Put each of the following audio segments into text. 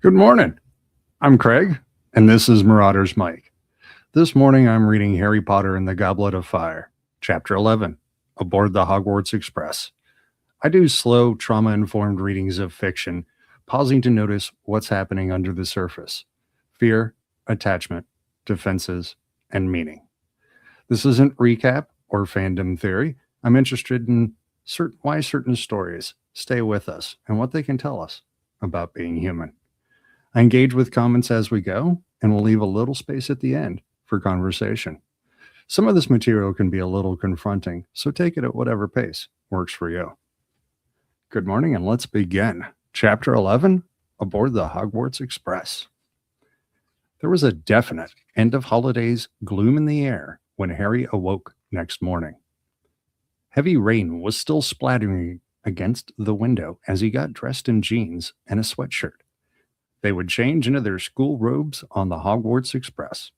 Good morning. I'm Craig, and this is Marauder's Mike. This morning I'm reading Harry Potter and the Goblet of Fire, Chapter 11, Aboard the Hogwarts Express. I do slow, trauma informed readings of fiction, pausing to notice what's happening under the surface: fear, attachment, defenses, and meaning. This isn't recap or fandom theory. I'm interested in why certain stories stay with us and what they can tell us about being human. I engage with comments as we go, and we'll leave a little space at the end for conversation. Some of this material can be a little confronting, so take it at whatever pace works for you. Good morning, and let's begin. Chapter 11, Aboard the Hogwarts Express. There was a definite end of holidays gloom in the air when Harry awoke next morning. Heavy rain was still splattering against the window as he got dressed in jeans and a sweatshirt. They would change into their school robes on the Hogwarts Express.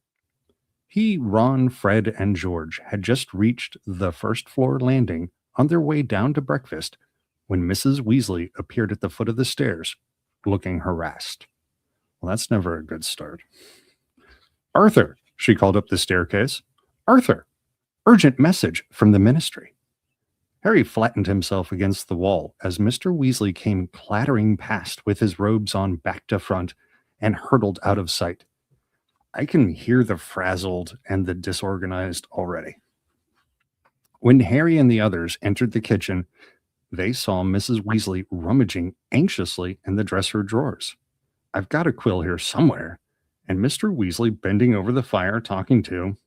He, Ron, Fred, and George had just reached the first floor landing on their way down to breakfast when Mrs. Weasley appeared at the foot of the stairs, looking harassed. Well, that's never a good start. Arthur, she called up the staircase. Arthur, urgent message from the ministry. Harry flattened himself against the wall as Mr. Weasley came clattering past with his robes on back to front and hurtled out of sight. I can hear the frazzled and the disorganized already. When Harry and the others entered the kitchen, they saw Mrs. Weasley rummaging anxiously in the dresser drawers. I've got a quill here somewhere, and Mr. Weasley bending over the fire talking to.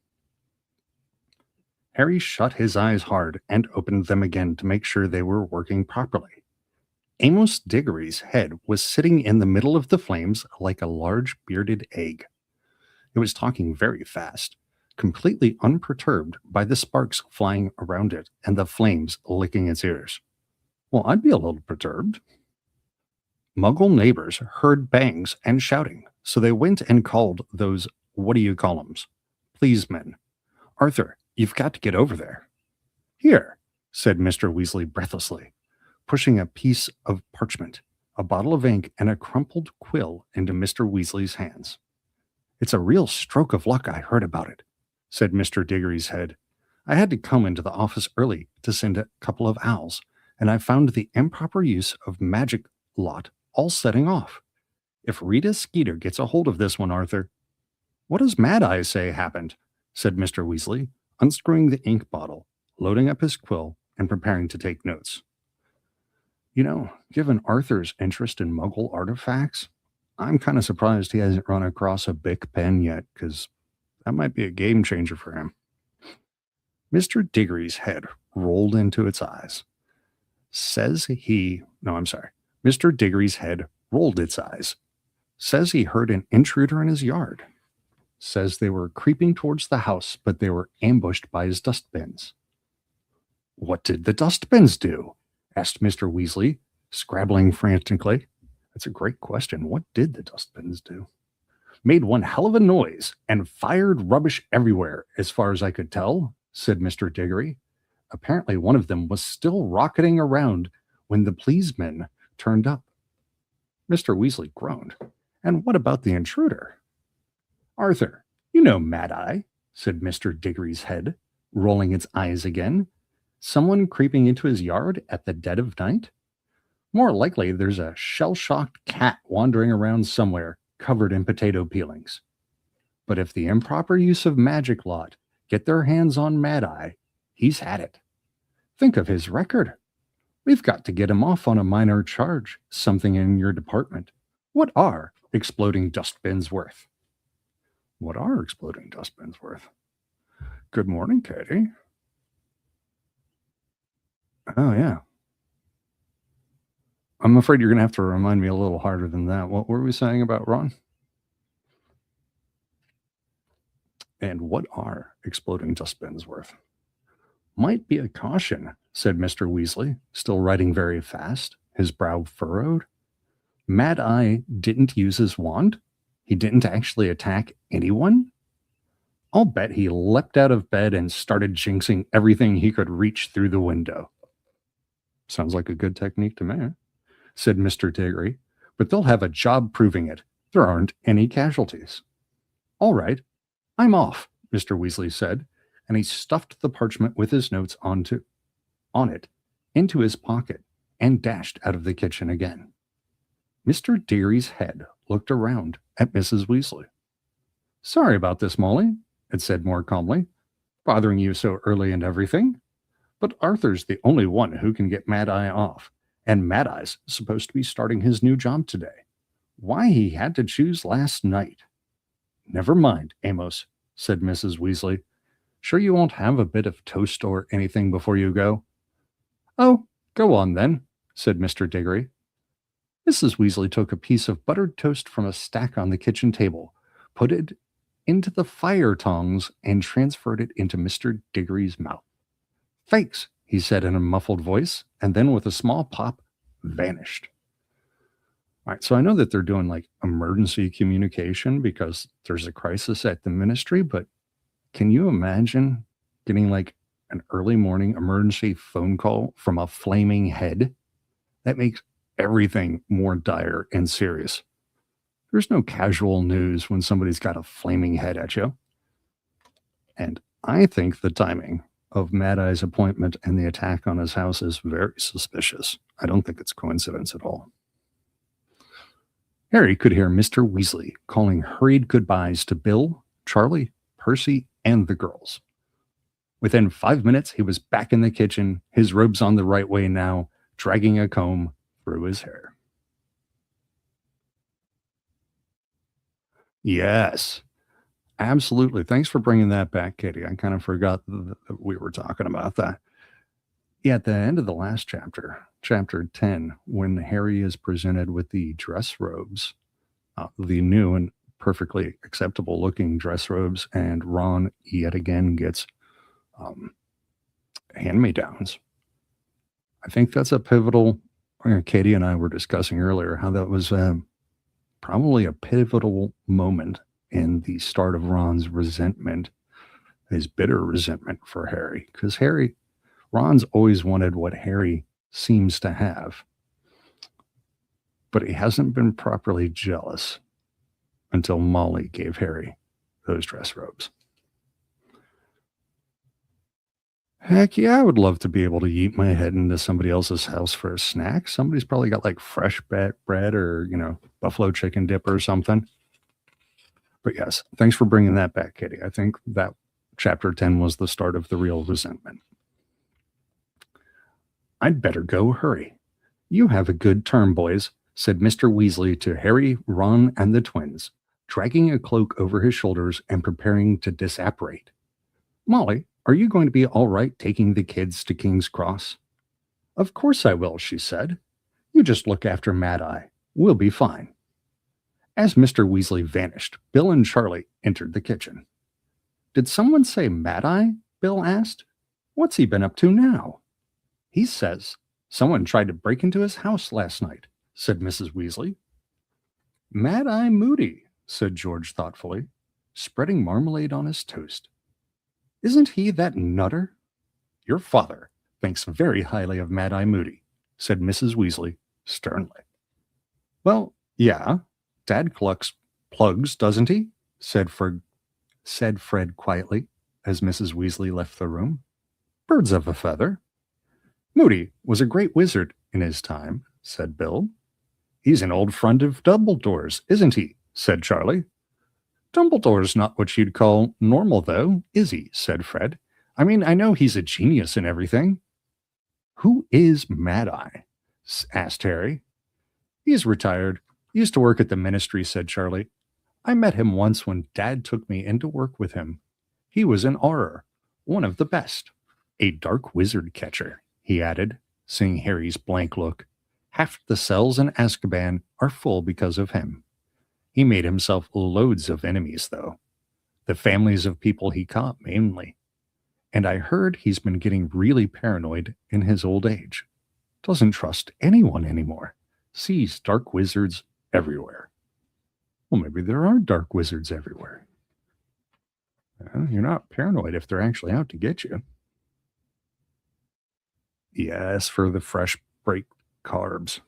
Harry shut his eyes hard and opened them again to make sure they were working properly. Amos Diggory's head was sitting in the middle of the flames like a large bearded egg. It was talking very fast, completely unperturbed by the sparks flying around it and the flames licking its ears. Well, I'd be a little perturbed. Muggle neighbors heard bangs and shouting, so they went and called those what-do-you-call-ems, pleasemen. Arthur, you've got to get over there. Here, said Mr. Weasley breathlessly, pushing a piece of parchment, a bottle of ink, and a crumpled quill into Mr. Weasley's hands. It's a real stroke of luck I heard about it, said Mr. Diggory's head. I had to come into the office early to send a couple of owls, and I found the improper use of magic lot all setting off. If Rita Skeeter gets a hold of this one, Arthur. What does Mad Eye say happened? Said Mr. Weasley, unscrewing the ink bottle, loading up his quill, and preparing to take notes. You know, given Arthur's interest in Muggle artifacts, I'm kind of surprised he hasn't run across a Bic pen yet, because that might be a game changer for him. Mr. Diggory's head rolled into its eyes. Mr. Diggory's head rolled its eyes. Says he heard an intruder in his yard. Says they were creeping towards the house, but they were ambushed by his dustbins. What did the dustbins do? Asked Mr. Weasley, scrabbling frantically. That's a great question. What did the dustbins do? Made one hell of a noise and fired rubbish everywhere, as far as I could tell, said Mr. Diggory. Apparently one of them was still rocketing around when the pleasemen turned up. Mr. Weasley groaned. And what about the intruder? Arthur, you know Mad Eye, said Mr. Diggory's head, rolling its eyes again. Someone creeping into his yard at the dead of night? More likely there's a shell-shocked cat wandering around somewhere, covered in potato peelings. But if the improper use of magic lot get their hands on Mad Eye, he's had it. Think of his record. We've got to get him off on a minor charge, something in your department. What are exploding dustbins worth? What are exploding dustbins worth? Good morning, Katie. Oh, yeah. I'm afraid you're going to have to remind me a little harder than that. What were we saying about Ron? And what are exploding dustbins worth? Might be a caution, said Mr. Weasley, still writing very fast, his brow furrowed. Mad Eye didn't use his wand? He didn't actually attack anyone? I'll bet he leapt out of bed and started jinxing everything he could reach through the window. Sounds like a good technique to me, said Mr. Diggory, but they'll have a job proving it. There aren't any casualties. All right, I'm off, Mr. Weasley said, and he stuffed the parchment with his notes on it into his pocket and dashed out of the kitchen again. Mr. Diggory's head looked around at Mrs. Weasley. Sorry about this, Molly, it said more calmly. Bothering you so early and everything. But Arthur's the only one who can get Mad Eye off, and Mad Eye's supposed to be starting his new job today. Why he had to choose last night. Never mind, Amos, said Mrs. Weasley. Sure you won't have a bit of toast or anything before you go? Oh, go on then, said Mr. Diggory. Mrs. Weasley took a piece of buttered toast from a stack on the kitchen table, put it into the fire tongs, and transferred it into Mr. Diggory's mouth. Thanks, he said in a muffled voice, and then with a small pop, vanished. All right, so I know that they're doing like emergency communication because there's a crisis at the ministry, but can you imagine getting like an early morning emergency phone call from a flaming head? That makes everything more dire and serious. There's no casual news when somebody's got a flaming head at you. And I think the timing of Mad Eye's appointment and the attack on his house is very suspicious. I don't think it's coincidence at all. Harry could hear Mr. Weasley calling hurried goodbyes to Bill, Charlie, Percy, and the girls. Within 5 minutes, he was back in the kitchen, his robes on the right way now, dragging a comb through his hair. Yes, absolutely. Thanks for bringing that back, Katie. I kind of forgot that we were talking about that. Yeah, at the end of the last chapter, chapter 10, when Harry is presented with the dress robes, the new and perfectly acceptable looking dress robes, and Ron yet again gets hand-me-downs. I think that's a pivotal, Katie and I were discussing earlier, how that was probably a pivotal moment in the start of Ron's resentment, his bitter resentment for Harry. Because Ron's always wanted what Harry seems to have, but he hasn't been properly jealous until Molly gave Harry those dress robes. Heck yeah, I would love to be able to eat my head into somebody else's house for a snack. Somebody's probably got like fresh bread or, buffalo chicken dip or something. But yes, thanks for bringing that back, Katie. I think that chapter 10 was the start of the real resentment. I'd better go hurry. You have a good term, boys, said Mr. Weasley to Harry, Ron, and the twins, dragging a cloak over his shoulders and preparing to disapparate. Molly, are you going to be all right taking the kids to King's Cross? Of course I will, she said. You just look after Mad Eye. We'll be fine. As Mr. Weasley vanished, Bill and Charlie entered the kitchen. Did someone say Mad Eye? Bill asked. What's he been up to now? He says someone tried to break into his house last night, said Mrs. Weasley. Mad Eye Moody, said George thoughtfully, spreading marmalade on his toast. Isn't he that nutter? Your father thinks very highly of Mad Eye Moody, said Mrs. Weasley sternly. Well, yeah, Dad plugs, doesn't he? said Fred quietly as Mrs. Weasley left the room. Birds of a feather. Moody was a great wizard in his time, said Bill. He's an old friend of Dumbledore's, isn't he? said Charlie. Dumbledore's not what you'd call normal, though, is he? said Fred. I mean, I know he's a genius and everything. Who is Mad Eye? asked Harry. He's retired. Used to work at the ministry, said Charlie. I met him once when Dad took me in to work with him. He was an Auror, one of the best. A dark wizard catcher, he added, seeing Harry's blank look. Half the cells in Azkaban are full because of him. He made himself loads of enemies, though. The families of people he caught, mainly. And I heard he's been getting really paranoid in his old age. Doesn't trust anyone anymore. Sees dark wizards everywhere. Well, maybe there are dark wizards everywhere. Well, you're not paranoid if they're actually out to get you. Yes, for the fresh baked carbs.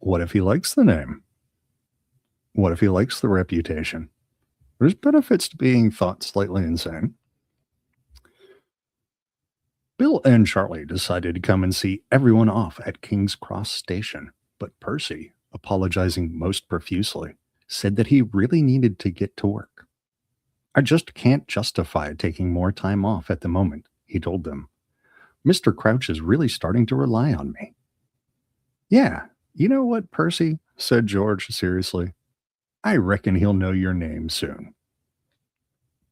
What if he likes the name? What if he likes the reputation? There's benefits to being thought slightly insane. Bill and Charlie decided to come and see everyone off at King's Cross Station, but Percy, apologizing most profusely, said that he really needed to get to work. I just can't justify taking more time off at the moment, he told them. Mr. Crouch is really starting to rely on me. Yeah, you know what, Percy, said George seriously. I reckon he'll know your name soon.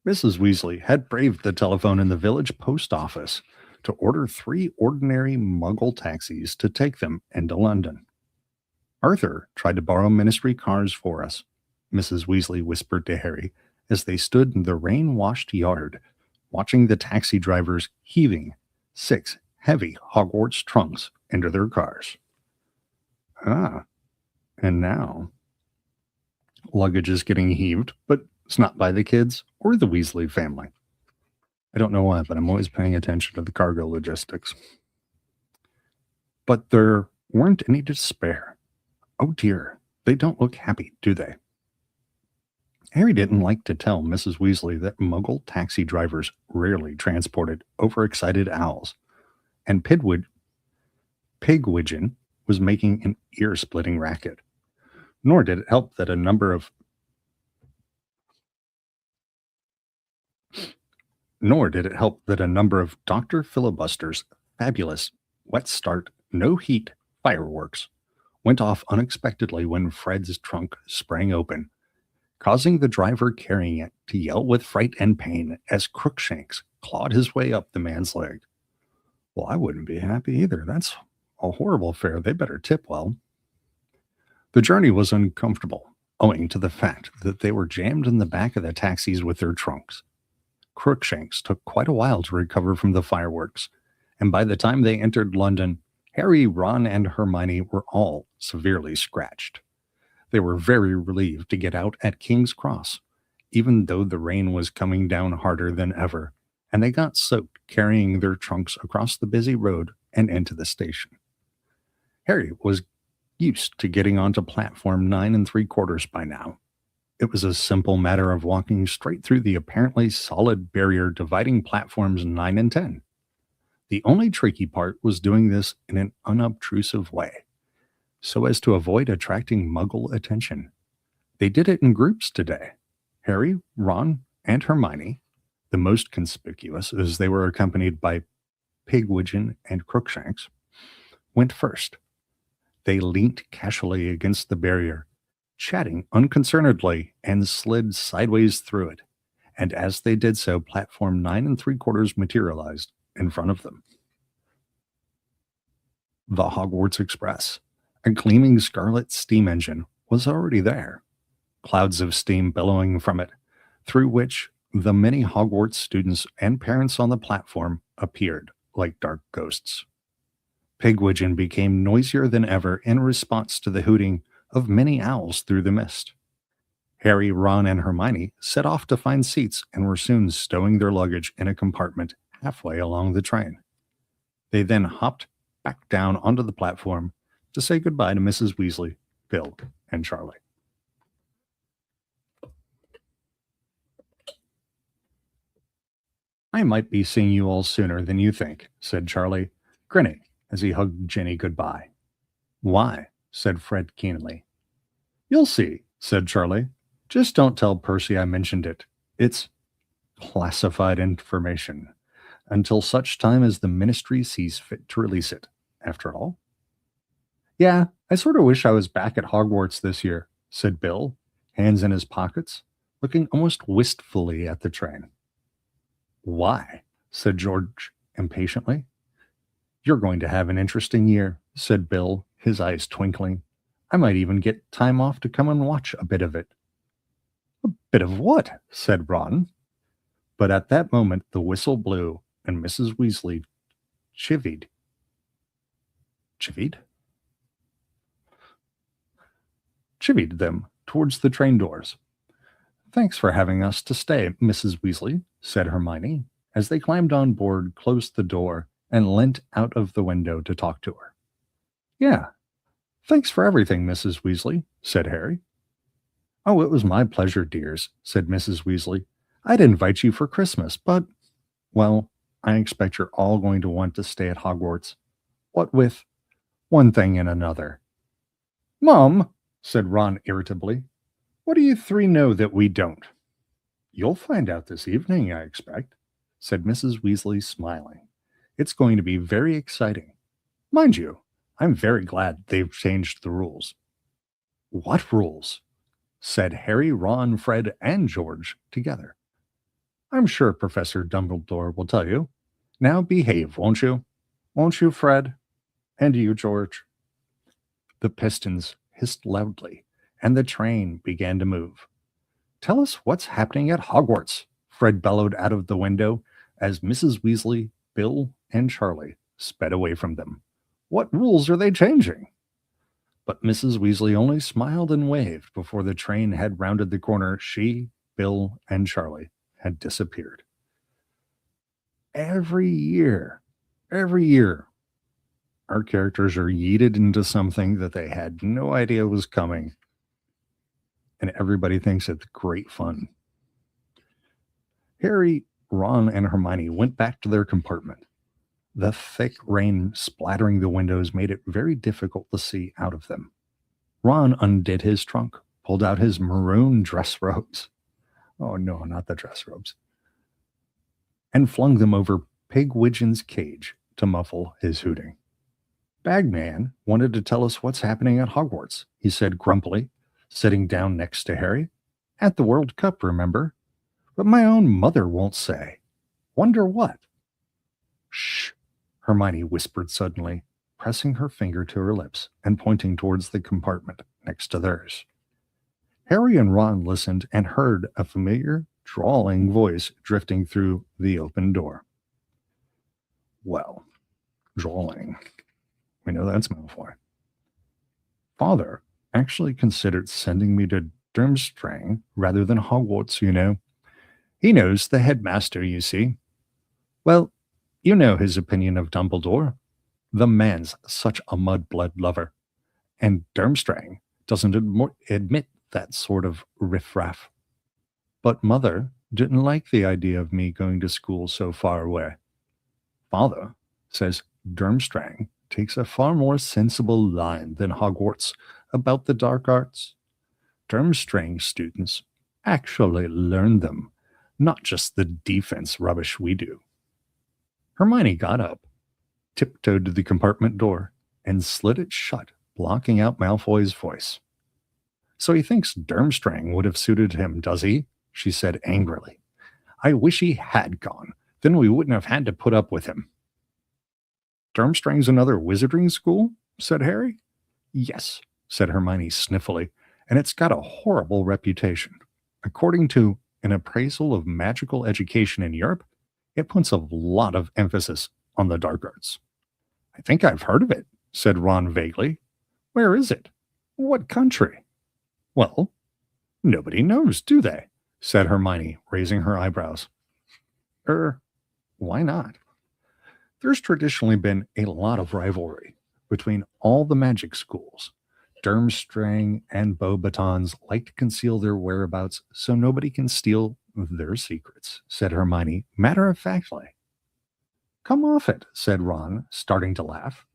Mrs. Weasley had braved the telephone in the village post office to order 3 ordinary Muggle taxis to take them into London. Arthur tried to borrow ministry cars for us, Mrs. Weasley whispered to Harry as they stood in the rain-washed yard, watching the taxi drivers heaving 6 heavy Hogwarts trunks into their cars. Ah, and now luggage is getting heaved, but it's not by the kids or the Weasley family. I don't know why, but I'm always paying attention to the cargo logistics. But there weren't any to spare. Oh dear, they don't look happy, do they? Harry didn't like to tell Mrs. Weasley that Muggle taxi drivers rarely transported overexcited owls, and Pigwidgeon was making an ear-splitting racket. Nor did it help that a number of Dr. Filibuster's fabulous wet start, no heat fireworks went off unexpectedly when Fred's trunk sprang open, causing the driver carrying it to yell with fright and pain as Crookshanks clawed his way up the man's leg. Well, I wouldn't be happy either. That's a horrible fare. They better tip well. The journey was uncomfortable, owing to the fact that they were jammed in the back of the taxis with their trunks. Crookshanks took quite a while to recover from the fireworks, and by the time they entered London, Harry, Ron, and Hermione were all severely scratched. They were very relieved to get out at King's Cross, even though the rain was coming down harder than ever, and they got soaked carrying their trunks across the busy road and into the station. Harry was used to getting onto platform 9 3/4 by now. It was a simple matter of walking straight through the apparently solid barrier dividing platforms 9 and 10. The only tricky part was doing this in an unobtrusive way, so as to avoid attracting Muggle attention. They did it in groups today. Harry, Ron, and Hermione, the most conspicuous as they were accompanied by Pigwidgeon and Crookshanks, went first. They leant casually against the barrier, chatting unconcernedly, and slid sideways through it. And as they did so, platform 9 3/4 materialized in front of them. The Hogwarts Express, a gleaming scarlet steam engine, was already there, clouds of steam billowing from it, through which the many Hogwarts students and parents on the platform appeared like dark ghosts. Pigwidgeon became noisier than ever in response to the hooting of many owls through the mist. Harry, Ron, and Hermione set off to find seats and were soon stowing their luggage in a compartment halfway along the train. They then hopped back down onto the platform to say goodbye to Mrs. Weasley, Bill, and Charlie. I might be seeing you all sooner than you think, said Charlie, grinning as he hugged Ginny goodbye. Why? Said Fred keenly. You'll see, said Charlie. Just don't tell Percy I mentioned it. It's classified information until such time as the ministry sees fit to release it, after all. Yeah, I sort of wish I was back at Hogwarts this year, said Bill, hands in his pockets, looking almost wistfully at the train. Why? Said George impatiently. You're going to have an interesting year, said Bill, his eyes twinkling. I might even get time off to come and watch a bit of it. A bit of what? Said Ron. But at that moment the whistle blew, and Mrs. Weasley chivied them towards the train doors. Thanks for having us to stay, Mrs. Weasley, said Hermione, as they climbed on board, closed the door, and leant out of the window to talk to her. Yeah, Thanks for everything, Mrs. Weasley, said Harry. Oh, it was my pleasure, dears, said Mrs. Weasley. I'd invite you for Christmas, but, well, I expect you're all going to want to stay at Hogwarts. What with one thing and another. Mum, said Ron irritably, what do you three know that we don't? You'll find out this evening, I expect, said Mrs. Weasley, smiling. It's going to be very exciting. Mind you, I'm very glad they've changed the rules. What rules? Said Harry, Ron, Fred, and George together. I'm sure Professor Dumbledore will tell you. Now behave, won't you? Won't you, Fred? And you, George? The pistons hissed loudly, and the train began to move. Tell us what's happening at Hogwarts, Fred bellowed out of the window as Mrs. Weasley, Bill, and Charlie sped away from them. What rules are they changing? But Mrs. Weasley only smiled and waved before the train had rounded the corner. She, Bill, and Charlie had disappeared. Every year, our characters are yeeted into something that they had no idea was coming, and everybody thinks it's great fun. Harry, Ron, and Hermione went back to their compartment. The thick rain splattering the windows made it very difficult to see out of them. Ron undid his trunk, pulled out his maroon dress robes. Oh no, not the dress robes. And flung them over Pigwidgeon's cage to muffle his hooting. Bagman wanted to tell us what's happening at Hogwarts, he said grumpily, sitting down next to Harry. At the World Cup, remember? But my own mother won't say. Wonder what? Shh, Hermione whispered suddenly, pressing her finger to her lips and pointing towards the compartment next to theirs. Harry and Ron listened and heard a familiar, drawling voice drifting through the open door. Well, drawling. We know that's Malfoy. Father actually considered sending me to Durmstrang rather than Hogwarts, you know. He knows the headmaster, you see. Well, you know his opinion of Dumbledore. The man's such a mudblood lover. And Durmstrang doesn't admit that sort of riffraff. But Mother didn't like the idea of me going to school so far away. Father says Durmstrang takes a far more sensible line than Hogwarts about the dark arts. Durmstrang students actually learn them, not just the defense rubbish we do. Hermione got up, tiptoed to the compartment door, and slid it shut, blocking out Malfoy's voice. So he thinks Durmstrang would have suited him, does he? She said angrily. I wish he had gone. Then we wouldn't have had to put up with him. Durmstrang's another wizarding school? Said Harry. Yes, said Hermione sniffily, and it's got a horrible reputation. According to an appraisal of magical education in Europe, it puts a lot of emphasis on the dark arts. I think I've heard of it, said Ron vaguely. Where is it? What country? Well, nobody knows, do they? Said Hermione, raising her eyebrows. Why not? There's traditionally been a lot of rivalry between all the magic schools. Durmstrang and Beauxbatons like to conceal their whereabouts so nobody can steal their secrets, said Hermione matter-of-factly. Come off it, said Ron, starting to laugh.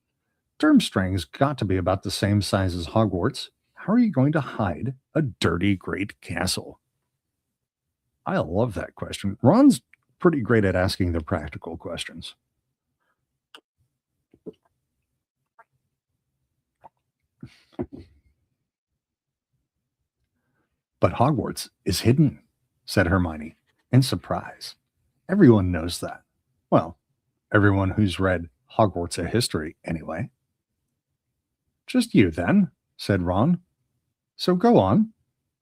Durmstrang's got to be about the same size as Hogwarts. How are you going to hide a dirty great castle? I love that question. Ron's pretty great at asking the practical questions. But Hogwarts is hidden, said Hermione, in surprise. Everyone knows that. Well, everyone who's read Hogwarts a History, anyway. Just you, then, said Ron. So go on.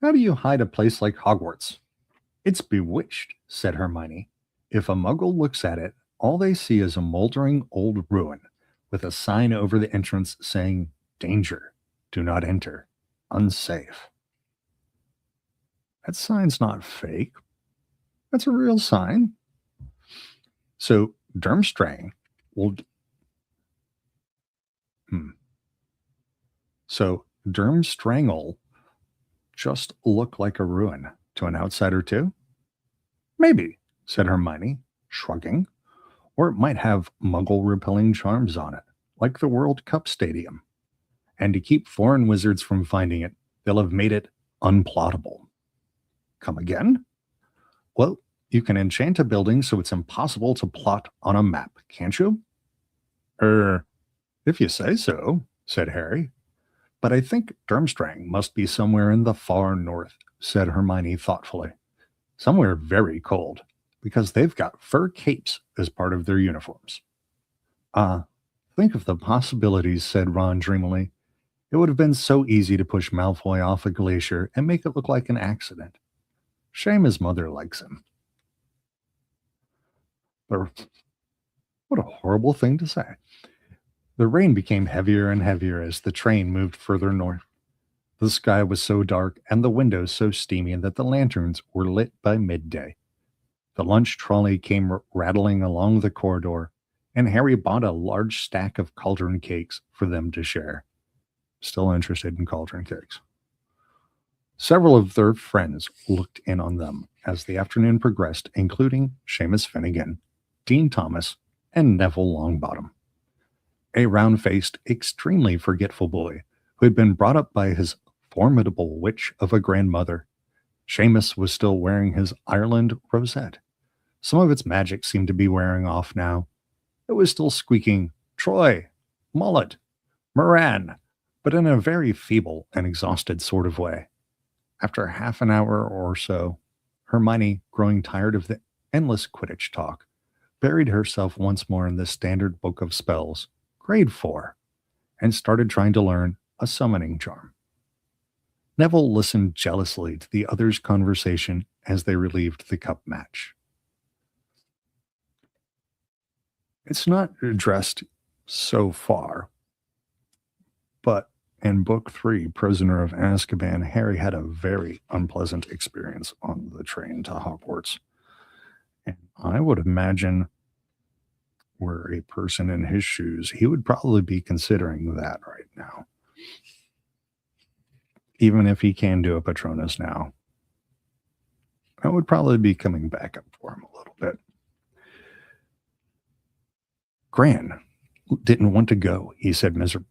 How do you hide a place like Hogwarts? It's bewitched, said Hermione. If a muggle looks at it, all they see is a moldering old ruin with a sign over the entrance saying, Danger, do not enter, unsafe. That sign's not fake. That's a real sign. So Durmstrang will... So Durmstrangle just look like a ruin to an outsider too? Maybe, said Hermione, shrugging. Or it might have muggle-repelling charms on it, like the World Cup Stadium. And to keep foreign wizards from finding it, they'll have made it unplottable. Come again? Well, you can enchant a building so it's impossible to plot on a map, can't you? Er, if you say so, said Harry. But I think Durmstrang must be somewhere in the far north, said Hermione thoughtfully. Somewhere very cold, because they've got fur capes as part of their uniforms. Ah, think of the possibilities, said Ron dreamily. It would have been so easy to push Malfoy off a glacier and make it look like an accident. Shame his mother likes him. But what a horrible thing to say. The rain became heavier and heavier as the train moved further north. The sky was so dark and the windows so steamy that the lanterns were lit by midday. The lunch trolley came rattling along the corridor, and Harry bought a large stack of cauldron cakes for them to share. Still interested in cauldron cakes. Several of their friends looked in on them as the afternoon progressed, including Seamus Finnegan, Dean Thomas, and Neville Longbottom, a round-faced, extremely forgetful boy who had been brought up by his formidable witch of a grandmother. Seamus was still wearing his Ireland rosette. Some of its magic seemed to be wearing off now. It was still squeaking, Troy, Mullet, Moran, but in a very feeble and exhausted sort of way. After half an hour or so, Hermione, growing tired of the endless Quidditch talk, buried herself once more in the standard book of spells, grade 4, and started trying to learn a summoning charm. Neville listened jealously to the others' conversation as they relieved the cup match. It's not addressed so far, but in Book 3, Prisoner of Azkaban, Harry had a very unpleasant experience on the train to Hogwarts. And I would imagine were a person in his shoes, he would probably be considering that right now. Even if he can do a Patronus now, that would probably be coming back up for him a little bit. Gran didn't want to go, he said miserably.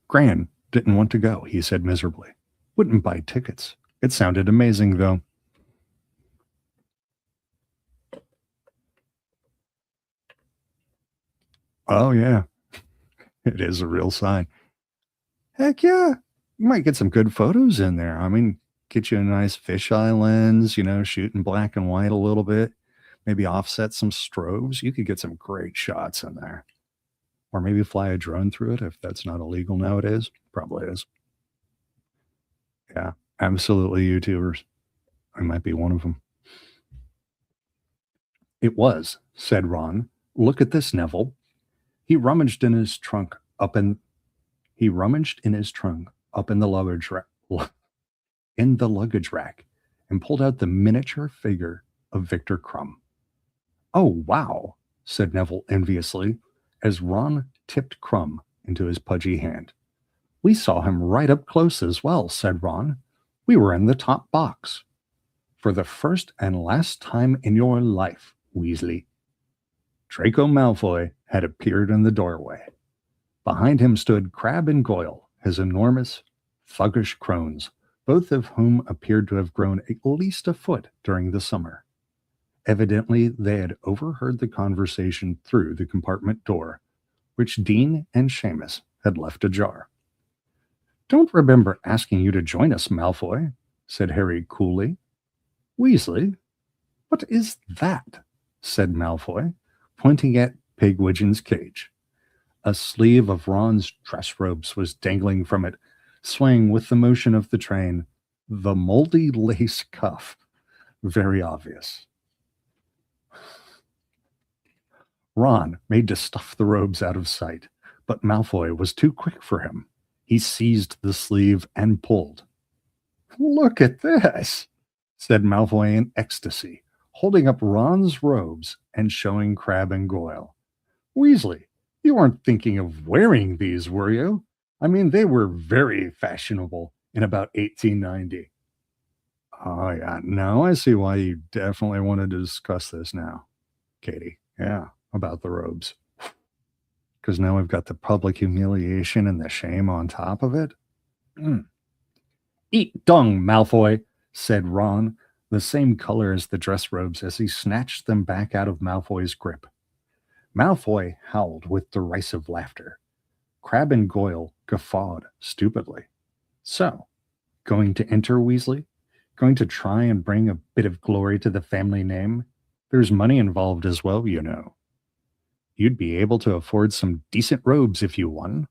Gran didn't want to go, he said miserably. Wouldn't buy tickets. It sounded amazing, though. Oh, yeah. It is a real sign. Heck yeah. You might get some good photos in there. I mean, get you a nice fisheye lens, shoot in black and white a little bit. Maybe offset some strobes. You could get some great shots in there. Or maybe fly a drone through it if that's not illegal nowadays. Probably is. Yeah, absolutely YouTubers. I might be one of them. It was, said Ron. Look at this, Neville. He rummaged in his trunk up in the luggage rack and pulled out the miniature figure of Victor Crumb. Oh, wow, said Neville enviously, as Ron tipped Crumb into his pudgy hand. We saw him right up close as well, said Ron. We were in the top box. For the first and last time in your life, Weasley. Draco Malfoy had appeared in the doorway. Behind him stood Crabbe and Goyle, his enormous, thuggish crones, both of whom appeared to have grown at least a foot during the summer. Evidently, they had overheard the conversation through the compartment door, which Dean and Seamus had left ajar. Don't remember asking you to join us, Malfoy, said Harry coolly. Weasley? What is that? Said Malfoy, pointing at Pigwidgeon's cage. A sleeve of Ron's dress robes was dangling from it, swaying with the motion of the train, the moldy lace cuff, very obvious. Ron made to stuff the robes out of sight, but Malfoy was too quick for him. He seized the sleeve and pulled. Look at this, said Malfoy in ecstasy, holding up Ron's robes and showing Crabbe and Goyle. Weasley, You weren't thinking of wearing these, were you? I mean, they were very fashionable in about 1890. Oh, yeah. No, I see why you definitely wanted to discuss this now, Katie. Yeah, about the robes. Because now we've got the public humiliation and the shame on top of it. Mm. Eat dung, Malfoy, said Ron, the same color as the dress robes as he snatched them back out of Malfoy's grip. Malfoy howled with derisive laughter. Crabbe and Goyle guffawed stupidly. So, going to enter, Weasley? Going to try and bring a bit of glory to the family name? There's money involved as well, you know. You'd be able to afford some decent robes if you won.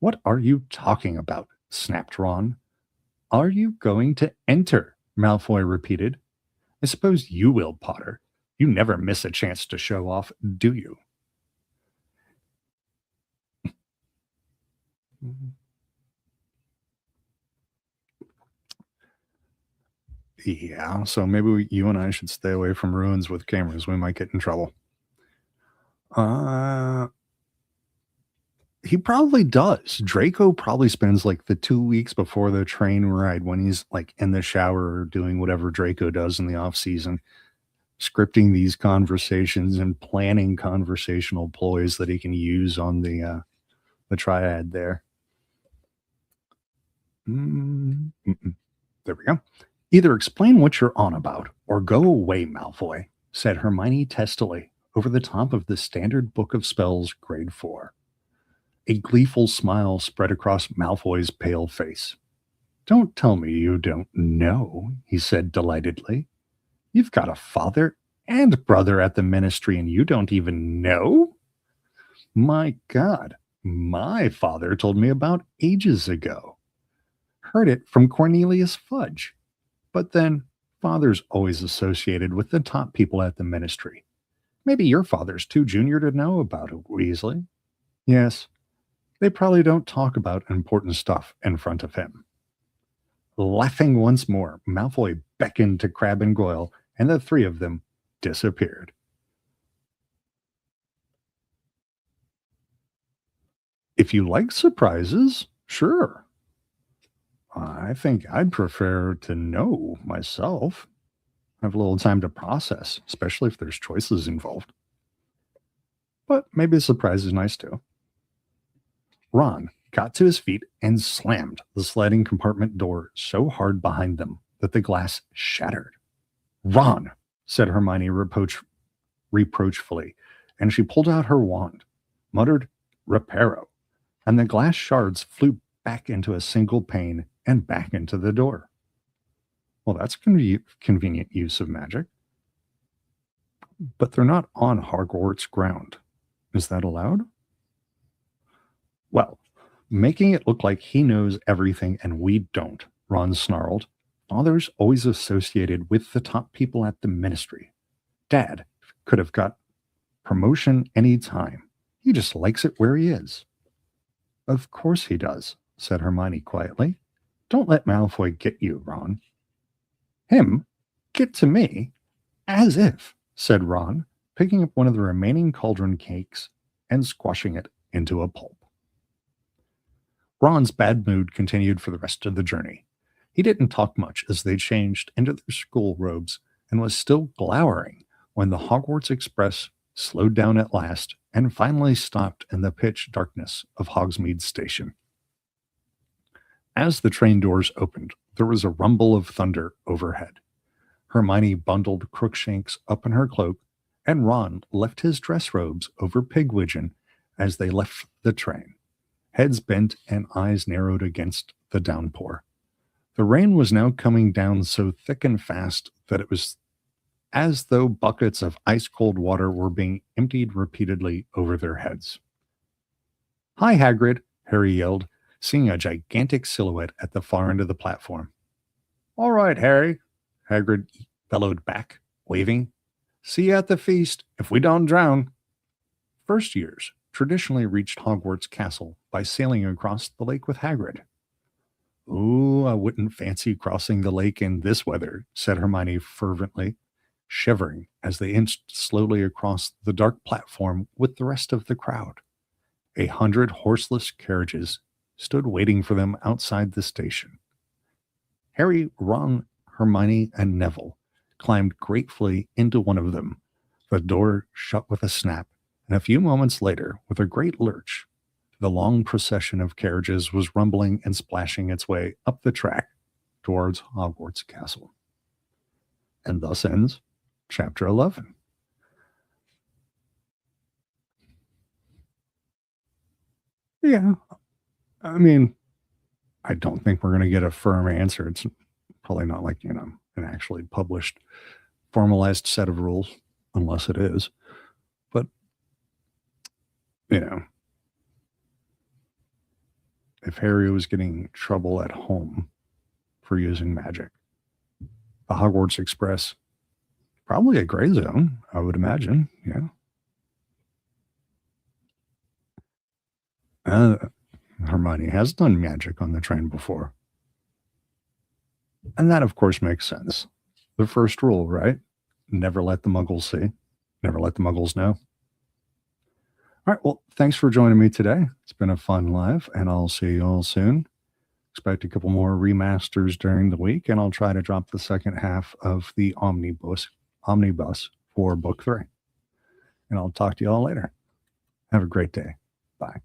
What are you talking about? Snapped Ron. Are you going to enter? Malfoy repeated. I suppose you will, Potter. You never miss a chance to show off, do you? Yeah, so maybe you and I should stay away from ruins with cameras. We might get in trouble. He probably does. Draco probably spends like the 2 weeks before the train ride when he's like in the shower or doing whatever Draco does in the off season, scripting these conversations and planning conversational ploys that he can use on the triad there. There we go. Either explain what you're on about or go away, Malfoy, said Hermione testily over the top of the Standard Book of Spells, Grade 4. A gleeful smile spread across Malfoy's pale face. Don't tell me you don't know, he said delightedly. You've got a father and brother at the Ministry and you don't even know? My God, my father told me about ages ago. Heard it from Cornelius Fudge. But then, father's always associated with the top people at the Ministry. Maybe your father's too junior to know about it, Weasley. Yes, they probably don't talk about important stuff in front of him. Laughing once more, Malfoy beckoned to Crabbe and Goyle, and the three of them disappeared. If you like surprises, sure. I think I'd prefer to know myself. Have a little time to process, especially if there's choices involved. But maybe a surprise is nice too. Ron got to his feet and slammed the sliding compartment door so hard behind them that the glass shattered. Ron, said Hermione reproachfully, and she pulled out her wand, muttered, Reparo, and the glass shards flew back into a single pane and back into the door. Well, that's a convenient use of magic. But they're not on Hogwarts ground. Is that allowed? Well, making it look like he knows everything and we don't, Ron snarled. Father's always associated with the top people at the Ministry. Dad could have got promotion any time. He just likes it where he is. Of course he does, said Hermione quietly. Don't let Malfoy get you, Ron. Him? Get to me? As if, said Ron, picking up one of the remaining cauldron cakes and squashing it into a pulp. Ron's bad mood continued for the rest of the journey. He didn't talk much as they changed into their school robes and was still glowering when the Hogwarts Express slowed down at last and finally stopped in the pitch darkness of Hogsmeade Station. As the train doors opened, there was a rumble of thunder overhead. Hermione bundled Crookshanks up in her cloak, and Ron left his dress robes over Pigwidgeon as they left the train, heads bent and eyes narrowed against the downpour. The rain was now coming down so thick and fast that it was as though buckets of ice-cold water were being emptied repeatedly over their heads. Hi, Hagrid, Harry yelled, seeing a gigantic silhouette at the far end of the platform. All right, Harry, Hagrid bellowed back, waving. See you at the feast, if we don't drown. First years traditionally reached Hogwarts Castle by sailing across the lake with Hagrid. Ooh, I wouldn't fancy crossing the lake in this weather, said Hermione fervently, shivering as they inched slowly across the dark platform with the rest of the crowd. 100 horseless carriages stood waiting for them outside the station. Harry, Ron, Hermione, and Neville climbed gratefully into one of them. The door shut with a snap, and a few moments later, with a great lurch, the long procession of carriages was rumbling and splashing its way up the track towards Hogwarts Castle. And thus ends Chapter 11. Yeah, I mean, I don't think we're going to get a firm answer. It's probably not like, an actually published, formalized set of rules, unless it is. But, if Harry was getting trouble at home for using magic, the Hogwarts Express, probably a gray zone, I would imagine. Yeah. Hermione has done magic on the train before. And that, of course, makes sense. The first rule, right? Never let the muggles see. Never let the muggles know. All right. Well, thanks for joining me today. It's been a fun live, and I'll see you all soon. Expect a couple more remasters during the week, and I'll try to drop the second half of the omnibus for book 3. And I'll talk to you all later. Have a great day. Bye.